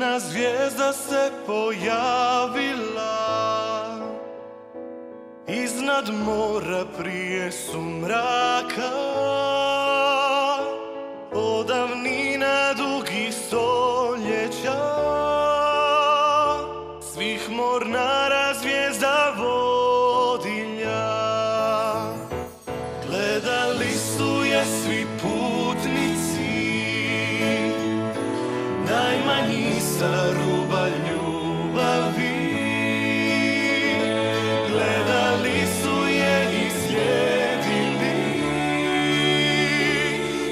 Jedna zvijezda se pojavila iznad mora prije sumraka, od davnina dugih stoljeća, svih mornara zvijezda vodilja. Gledali su je svi putnici, najmanji sa ruba ljubavi. Gledali su je i slijedili,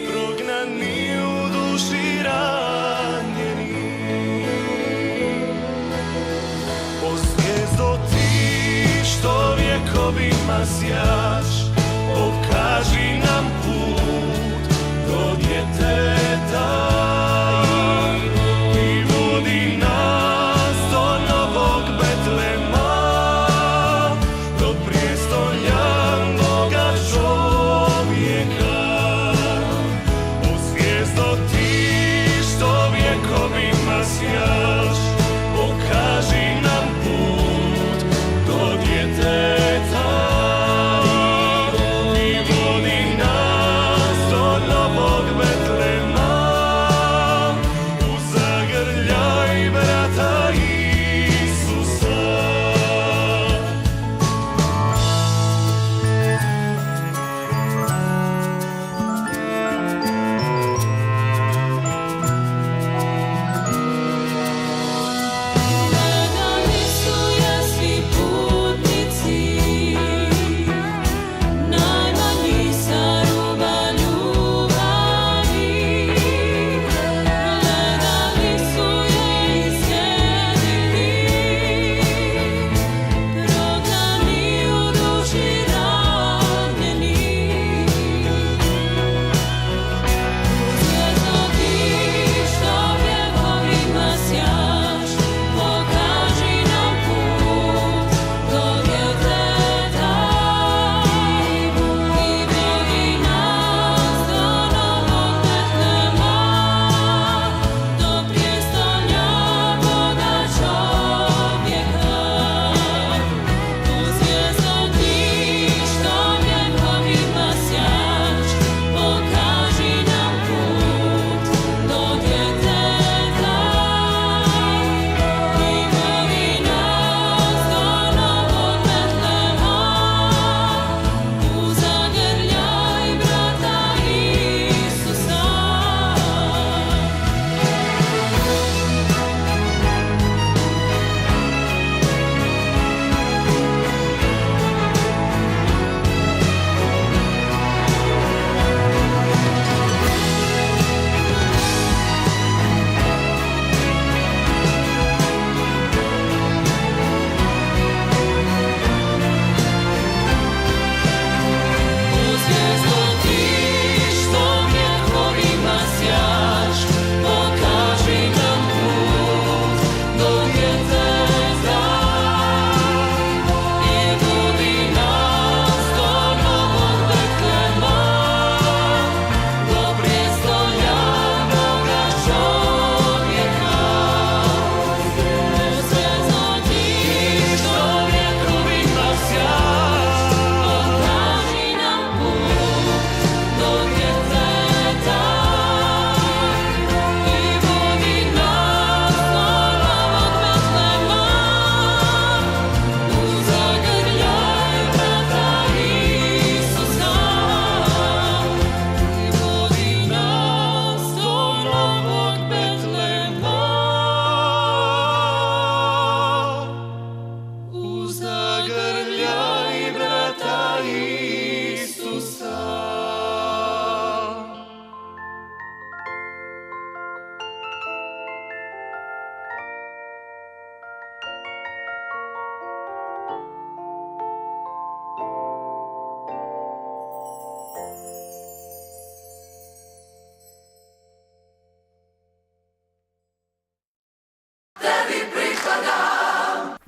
prognani u duši ranjeni. O zvijezdo ti što vjekovima sjaš, pokaži nam put do djeteta.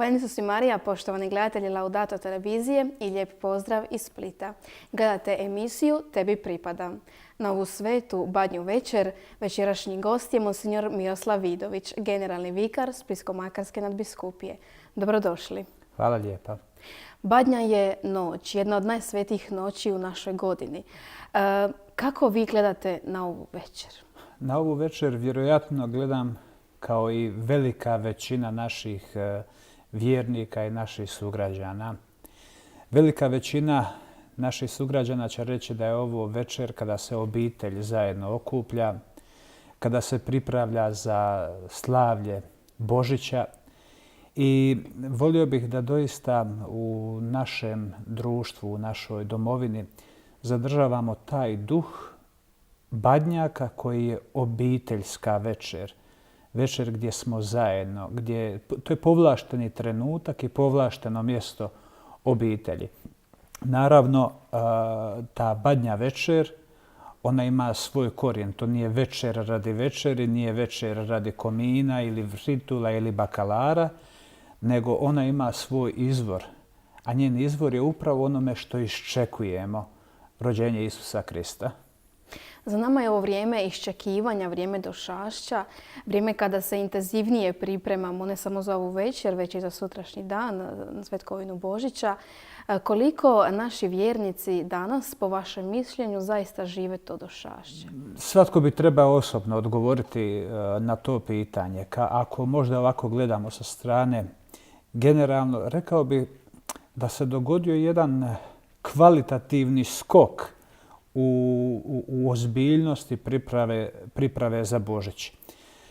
Hvala Isus i Marija, poštovani gledatelji Laudato televizije i lijep pozdrav iz Splita. Gledate emisiju Tebi pripadam. Na ovu svetu Badnju večer večerašnji gost je monsignor Miroslav Vidović, generalni vikar Splitsko-makarske nadbiskupije. Dobrodošli. Hvala lijepa. Badnja je noć, jedna od najsvetijih noći u našoj godini. Kako vi gledate na ovu večer? Na ovu večer vjerojatno gledam kao i velika većina naših vjernika i naših sugrađana. Velika većina naših sugrađana će reći da je ovo večer kada se obitelj zajedno okuplja, kada se pripravlja za slavlje Božića. I volio bih da doista u našem društvu, u našoj domovini zadržavamo taj duh badnjaka koji je obiteljska večer. Večer gdje smo zajedno, to je povlašteni trenutak i povlašteno mjesto obitelji. Naravno, ta badnja večer, ona ima svoj korijen. To nije večer radi večeri, nije večer radi komina ili vritula ili bakalara, nego ona ima svoj izvor. A njen izvor je upravo onome što iščekujemo, rođenje Isusa Krista. Za nama je ovo vrijeme iščekivanja, vrijeme došašća, vrijeme kada se intenzivnije pripremamo ne samo za ovu večer, već i za sutrašnji dan, svetkovinu Božića. Koliko naši vjernici danas, po vašem mišljenju, zaista žive to došašće? Svatko bi trebao osobno odgovoriti na to pitanje. Ako možda ovako gledamo sa strane, generalno rekao bih da se dogodio jedan kvalitativni skok u ozbiljnosti priprave za Božić.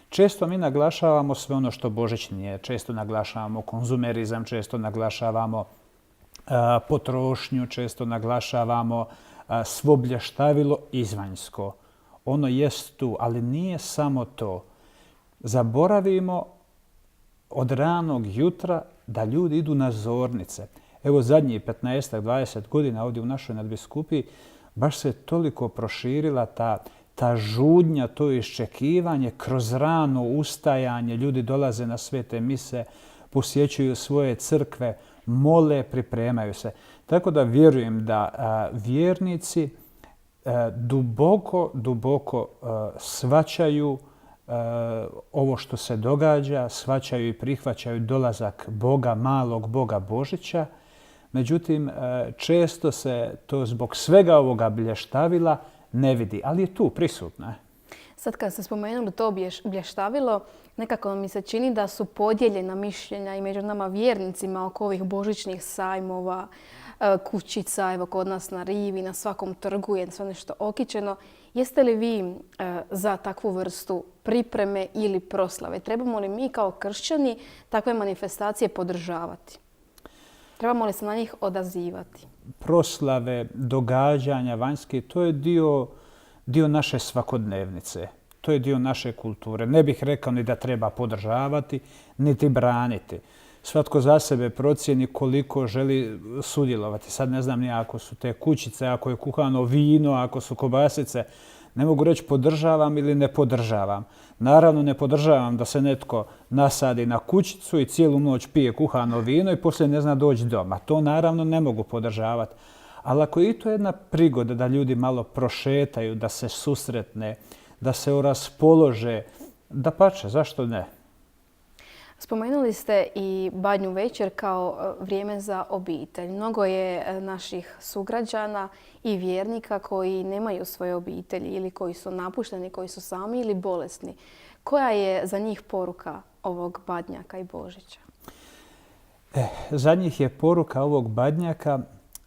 Često mi naglašavamo sve ono što Božić nije. Često naglašavamo konzumerizam, često naglašavamo potrošnju, često naglašavamo svo blještavilo izvanjsko. Ono jest tu, ali nije samo to. Zaboravimo od ranog jutra da ljudi idu na zornice. Evo zadnjih 15-20 godina ovdje u našoj nadbiskupiji baš se toliko proširila ta žudnja, to iščekivanje kroz rano ustajanje. Ljudi dolaze na svete mise, posjećuju svoje crkve, mole, pripremaju se. Tako da vjerujem da vjernici duboko shvaćaju ovo što se događa, shvaćaju i prihvaćaju dolazak Boga, malog Boga Božića. Međutim, često se to zbog svega ovoga blještavila ne vidi, ali je tu prisutna. Sad kad ste spomenuli to blještavilo, nekako mi se čini da su podijeljena mišljenja i među nama vjernicima oko ovih božićnih sajmova, kućica, evo kod nas na rivi, na svakom trgu je sve nešto okićeno. Jeste li vi za takvu vrstu pripreme ili proslave? Trebamo li mi kao kršćani takve manifestacije podržavati? Trebamo li se na njih odazivati? Proslave, događanja vanjske, to je dio naše svakodnevnice. To je dio naše kulture. Ne bih rekao ni da treba podržavati, niti braniti. Svatko za sebe procijeni koliko želi sudjelovati. Sad ne znam ni ako su te kućice, ako je kuhano vino, ako su kobasice. Ne mogu reći podržavam ili ne podržavam. Naravno ne podržavam da se netko nasadi na kućicu i cijelu noć pije kuhano vino i poslije ne zna doći doma. To naravno ne mogu podržavati. Ali ako je i to jedna prigoda da ljudi malo prošetaju, da se susretne, da se raspolože, dapače, zašto ne? Spomenuli ste i Badnju večer kao vrijeme za obitelj. Mnogo je naših sugrađana i vjernika koji nemaju svoje obitelji ili koji su napušteni, koji su sami ili bolesni. Koja je za njih poruka ovog Badnjaka i Božića? Za njih je poruka ovog Badnjaka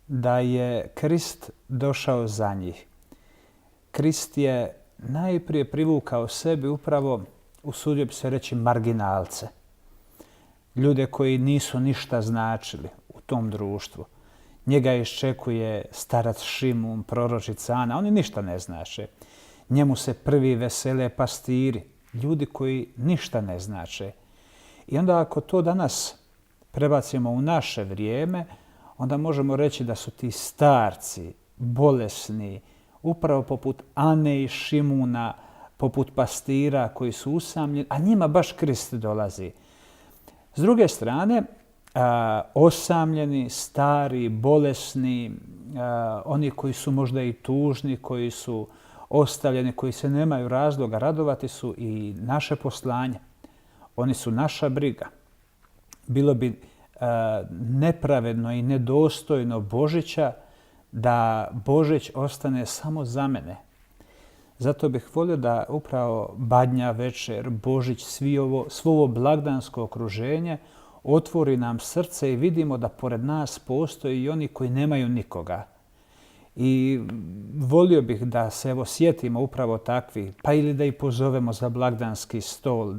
da je Krist došao za njih. Krist je najprije privukao sebi upravo, usudio bi se reći, marginalce. Ljude koji nisu ništa značili u tom društvu. Njega iščekuje starac Šimun, proročica Ana, oni ništa ne znače. Njemu se prvi vesele pastiri, ljudi koji ništa ne znače. I onda ako to danas prebacimo u naše vrijeme, onda možemo reći da su ti starci, bolesni, upravo poput Ane i Šimuna, poput pastira koji su usamljeni, a njima baš Krist dolazi. S druge strane, osamljeni, stari, bolesni, oni koji su možda i tužni, koji su ostavljeni, koji se nemaju razloga radovati su i naše poslanje. Oni su naša briga. Bilo bi nepravedno i nedostojno Božića da Božić ostane samo za mene. Zato bih volio da upravo Badnja večer, Božić, svo ovo blagdansko okruženje otvori nam srce i vidimo da pored nas postoje i oni koji nemaju nikoga. I volio bih da se evo sjetimo upravo takvi, pa ili da ih pozovemo za blagdanski stol,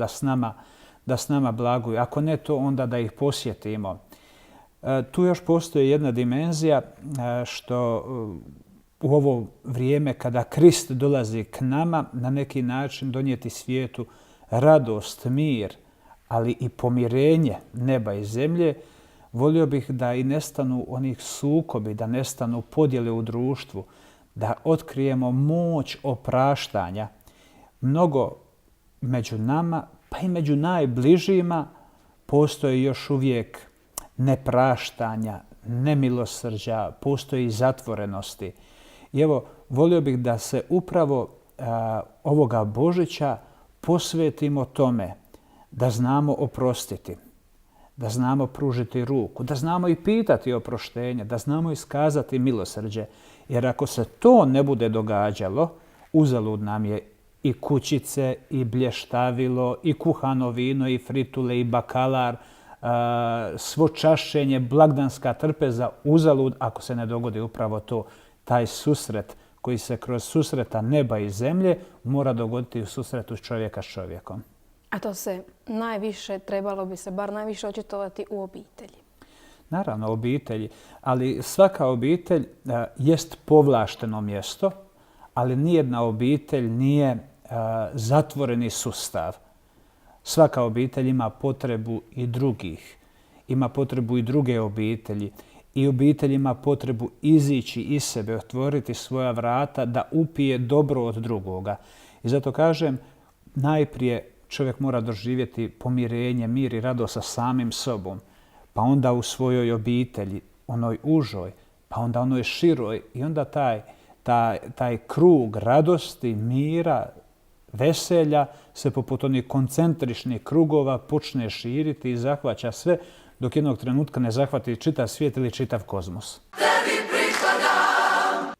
da s nama blaguju. Ako ne to, onda da ih posjetimo. Tu još postoji jedna dimenzija što u ovo vrijeme kada Krist dolazi k nama, na neki način donijeti svijetu radost, mir, ali i pomirenje neba i zemlje, volio bih da i nestanu onih sukobi, da nestanu podjele u društvu, da otkrijemo moć opraštanja. Mnogo među nama, pa i među najbližima, postoji još uvijek nepraštanja, nemilosrđa, postoji zatvorenosti. I evo, volio bih da se upravo ovoga Božića posvetimo tome da znamo oprostiti, da znamo pružiti ruku, da znamo i pitati oproštenje, da znamo iskazati milosrđe. Jer ako se to ne bude događalo, uzalud nam je i kućice, i blještavilo, i kuhano vino, i fritule, i bakalar, svo čašćenje, blagdanska trpeza, uzalud ako se ne dogodi upravo to, taj susret koji se kroz susreta neba i zemlje mora dogoditi u susretu čovjeka s čovjekom. A to se najviše, trebalo bi se bar najviše očitovati u obitelji. Naravno, obitelji, ali svaka obitelj jest povlašteno mjesto, ali nijedna obitelj nije zatvoreni sustav. Svaka obitelj ima potrebu i drugih, ima potrebu i druge obitelji. I obitelj ima potrebu izići iz sebe, otvoriti svoja vrata da upije dobro od drugoga. I zato kažem, najprije čovjek mora doživjeti pomirenje, mir i radost sa samim sobom, pa onda u svojoj obitelji, onoj užoj, pa onda onoj široj i onda taj krug radosti, mira, veselja se poput onih koncentričnih krugova počne širiti i zahvaća sve dok jednog trenutka ne zahvati čitav svijet ili čitav kozmos. Tebi pripadam.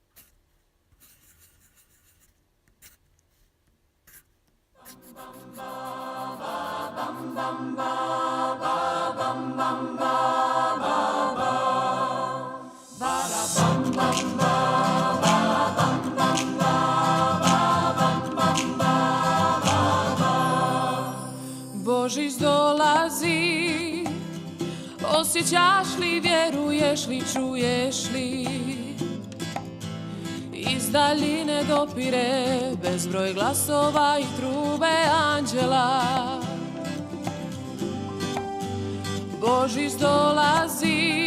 Božić dolazi, osjećaš li, vjeruješ li, čuješ li? Iz daljine dopire bezbroj glasova i trube anđela. Božić dolazi,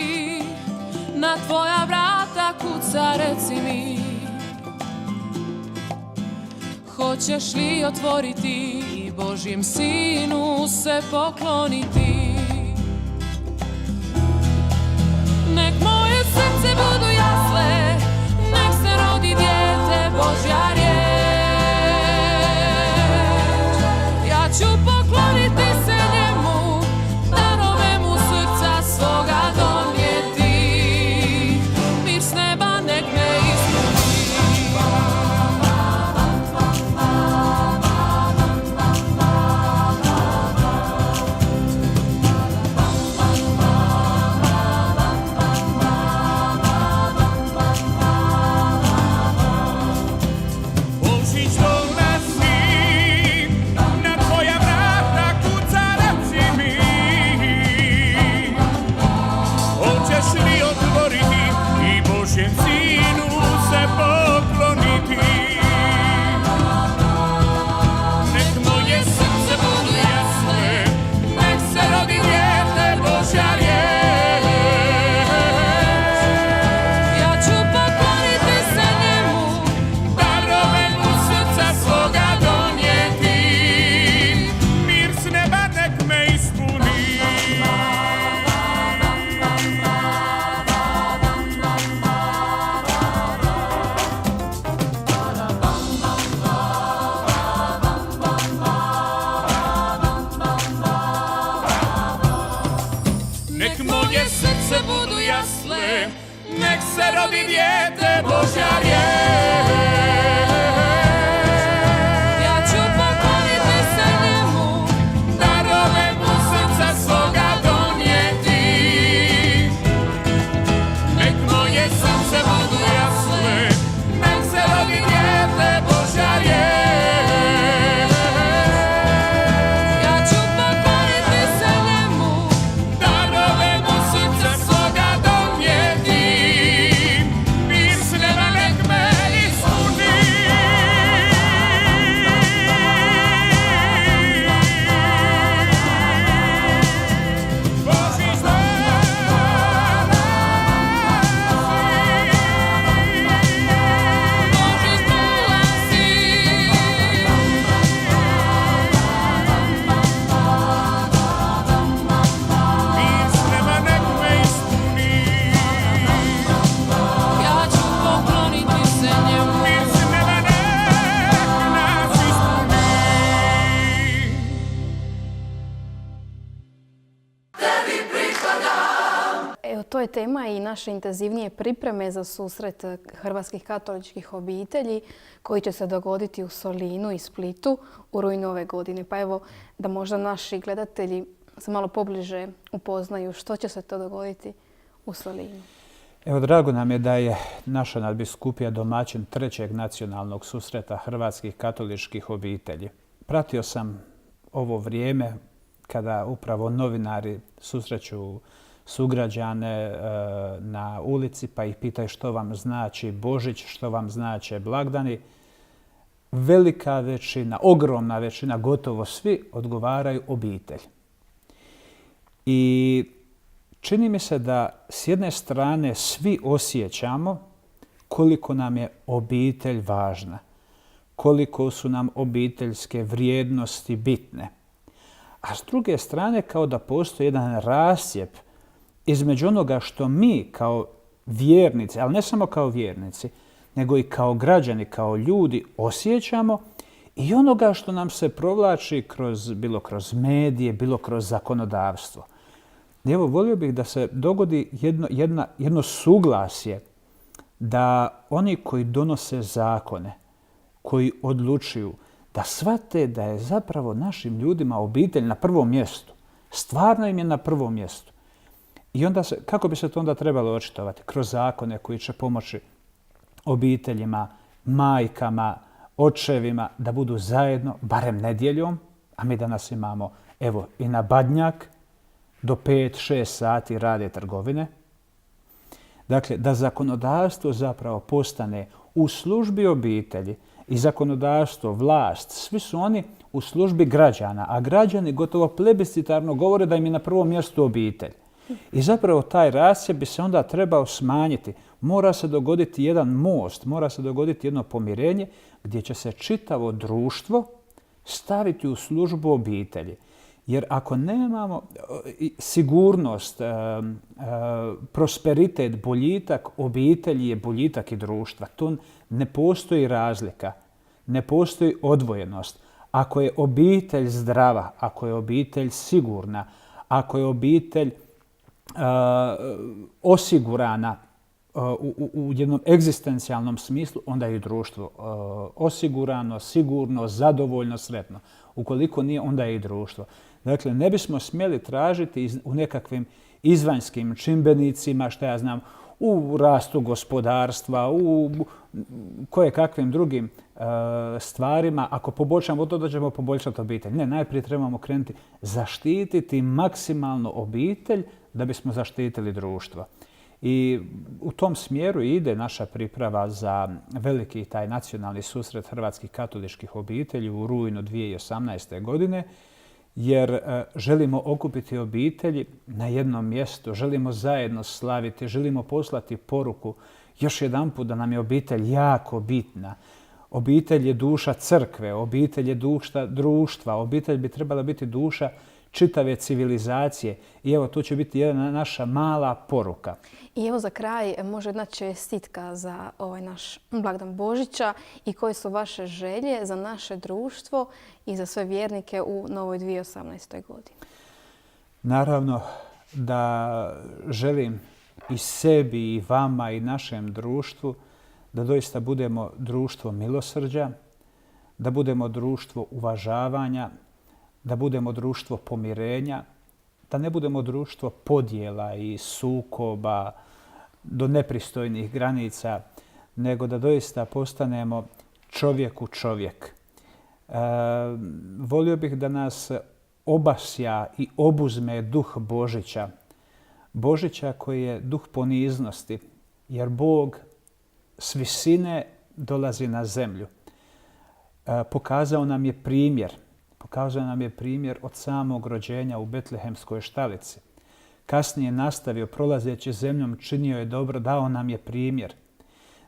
na tvoja vrata kuca, reci mi. Hoćeš li otvoriti i Božjem sinu se pokloniti? Nek moje srce budu jasle, nek se rodi dijete, Božja riječ. Ja ću pokloniti se njemu, darove mu srca svoga donijeti. Mir s neba nek me ispuni. moje srce budu jasle, nek se rodi dijete Božja riječ. Ja ću pokloniti se njemu, darove mu srca svoga donijeti. Nek moje srce budu jasle, nek se rodi dijete Božja riječ. Ja ću pokloniti se njemu, darove mu srca svoga donijeti. Mir s neba nek me ispuni. Božji mir s neba nek me ispuni. Ja ću pokloniti se njemu. Mir s neba nek nas ispuni. Tebi pripadam. Evo, to je tema i naše intenzivnije pripreme za susret hrvatskih katoličkih obitelji koji će se dogoditi u Solinu i Splitu u rujnu ove godine. Pa evo, da možda naši gledatelji se malo pobliže upoznaju što će se to dogoditi u Solinu. Evo, drago nam je da je naša nadbiskupija domaćin trećeg nacionalnog susreta hrvatskih katoličkih obitelji. Pratio sam ovo vrijeme kada upravo novinari susreću sugrađane na ulici pa ih pitaju što vam znači Božić, što vam znače blagdani. Velika većina, ogromna većina, gotovo svi odgovaraju obitelj. I čini mi se da s jedne strane svi osjećamo koliko nam je obitelj važna, koliko su nam obiteljske vrijednosti bitne. A s druge strane kao da postoji jedan rascjep između onoga što mi kao vjernici, ali ne samo kao vjernici, nego i kao građani, kao ljudi osjećamo i onoga što nam se provlači bilo kroz medije, bilo kroz zakonodavstvo. I evo, volio bih da se dogodi jedno suglasje da oni koji donose zakone, koji odlučuju, da shvate da je zapravo našim ljudima obitelj na prvom mjestu. Stvarno im je na prvom mjestu. I onda kako bi se to onda trebalo očitovati? Kroz zakone koji će pomoći obiteljima, majkama, očevima da budu zajedno, barem nedjeljom, a mi danas imamo, evo, i na Badnjak do 5-6 sati rade trgovine. Dakle, da zakonodavstvo zapravo postane u službi obitelji i zakonodavstvo, vlast, svi su oni u službi građana, a građani gotovo plebiscitarno govore da im je na prvom mjestu obitelj. I zapravo taj rascjep bi se onda trebao smanjiti. Mora se dogoditi jedan most, mora se dogoditi jedno pomirenje gdje će se čitavo društvo staviti u službu obitelji. Jer ako nemamo sigurnost, prosperitet, boljitak obitelji je boljitak i društva. Tu ne postoji razlika, ne postoji odvojenost. Ako je obitelj zdrava, ako je obitelj sigurna, ako je obitelj osigurana u jednom egzistencijalnom smislu, onda je i društvo osigurano, sigurno, zadovoljno, sretno. Ukoliko nije, onda je i društvo. Dakle, ne bismo smjeli tražiti u nekakvim izvanjskim čimbenicima, što ja znam, u rastu gospodarstva, u kojekakvim drugim stvarima. Ako poboljšamo to, da ćemo poboljšati obitelj. Ne, najprije trebamo krenuti zaštititi maksimalno obitelj da bismo zaštitili društvo. I u tom smjeru ide naša priprava za veliki taj nacionalni susret hrvatskih katoličkih obitelji u rujnu 2018. godine, jer želimo okupiti obitelji na jednom mjestu, želimo zajedno slaviti, želimo poslati poruku još jedanput da nam je obitelj jako bitna. Obitelj je duša crkve, obitelj je duša društva, obitelj bi trebala biti duša čitave civilizacije. I evo, to će biti jedna naša mala poruka. I evo za kraj, može jedna čestitka za ovaj naš blagdan Božića i koje su vaše želje za naše društvo i za sve vjernike u novoj 2018. godini? Naravno, da želim i sebi i vama i našem društvu da doista budemo društvo milosrđa, da budemo društvo uvažavanja, da budemo društvo pomirenja, da ne budemo društvo podjela i sukoba do nepristojnih granica, nego da doista postanemo čovjeku čovjek. Volio bih da nas obasja i obuzme duh Božića. Božića koji je duh poniznosti, jer Bog s visine dolazi na zemlju. Pokazao nam je primjer od samog rođenja u Betlehemskoj štalici. Kasnije nastavio, prolazeći zemljom, činio je dobro, dao nam je primjer.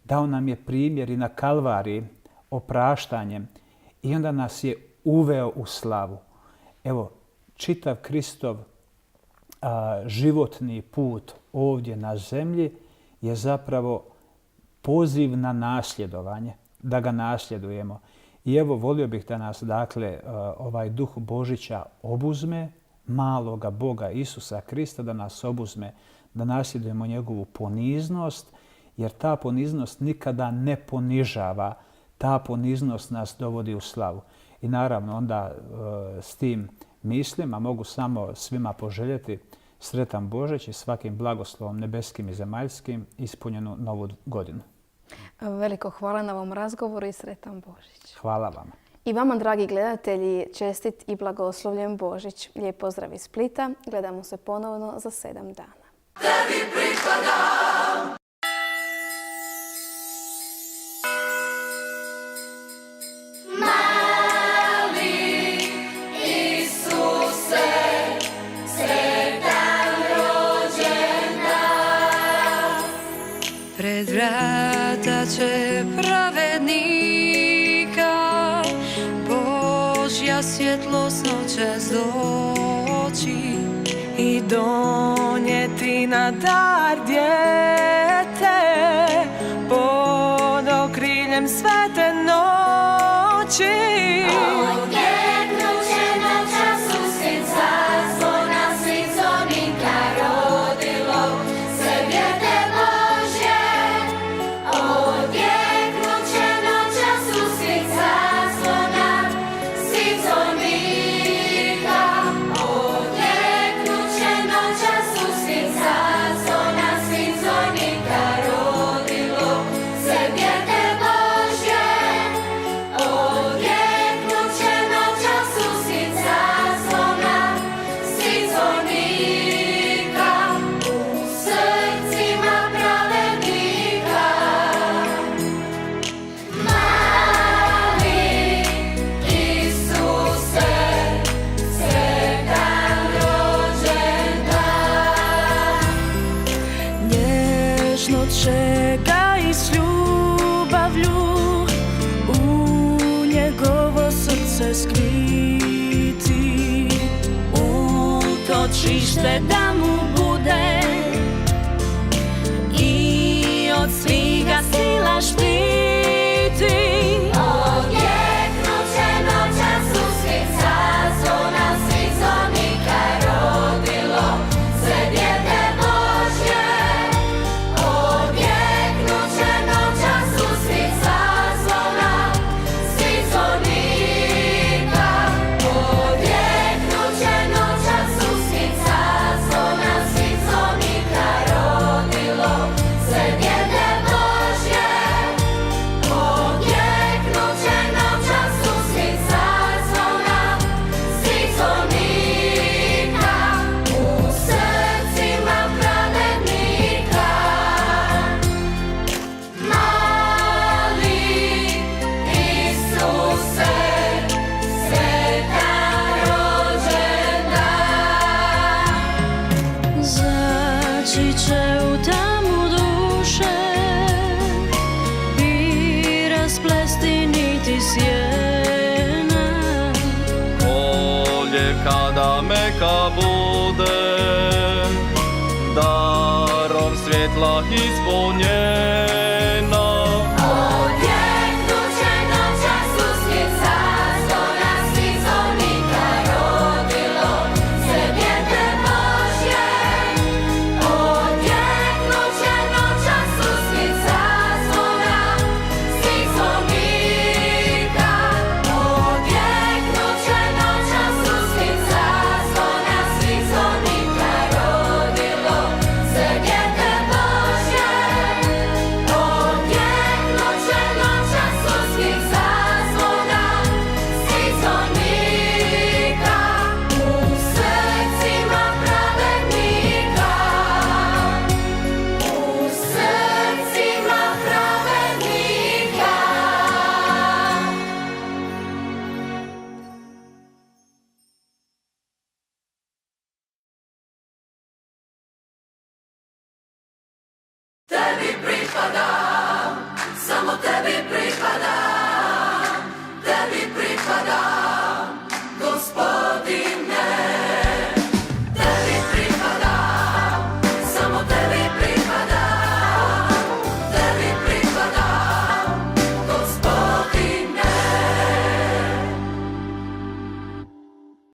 Dao nam je primjer i na Kalvariji opraštanjem i onda nas je uveo u slavu. Evo, čitav Kristov životni put ovdje na zemlji je zapravo poziv na nasljedovanje, da ga nasljedujemo. I evo, volio bih da nas, dakle, ovaj duh Božića obuzme, maloga Boga Isusa Krista, da nas obuzme, da nasljedujemo njegovu poniznost, jer ta poniznost nikada ne ponižava, ta poniznost nas dovodi u slavu. I naravno onda s tim mislim, a mogu samo svima poželjeti sretan Božić i svakim blagoslovom nebeskim i zemaljskim ispunjenu novu godinu. Veliko hvala na ovom razgovoru i sretan Božić. Hvala vam. I vama, dragi gledatelji, čestit i blagoslovljen Božić. Lijep pozdrav iz Splita. Gledamo se ponovno za 7 dana. Tebi pripadam. Mali Isuse, sretan rođendan. Pred vrata će pravednika Božja svjetlost noćas doći i donijeti na dar dijete pod okriljem svete noći. Odjeknut će noćas ustica, zvona svih zvonika rodilo se dijete Božje. Odjeknut će noćas ustica, zvona svih zvonika. Odjeknut će noćas ustica, zvona svih zvonika rodilo se dijete Božje. Odjeknut će noćas ustica, zvona svih zvonika u srcima pravednika. Mali Isuse, sretan rođendan. Nježno čeka i s ljubavlju u njegovo srce skriti, utočište da mu bude i od svih ga sila štiti. Odjeknut će noćas ustica, zvona svih zvonika rodilo se dijete Božje. Odjeknut će noćas ustica, zvona svih zvonika. Odjeknut će noćas ustica, zvona svih zvonika rodilo se dijete Božje. Odjeknut će noćas ustica, zvona svih zvonika u srcima pravednika. Mali Isuse, sretan rođendan. Zaći će u tamu duše i rasplesti niti sjena. Bolje kada meka bude, darom svjetla ispunjena. Odjeknut će noćas ustica, zvona svih zvonika rodilo se dijete Božje. pripadam, samo tebi pripadam, tebi pripadam.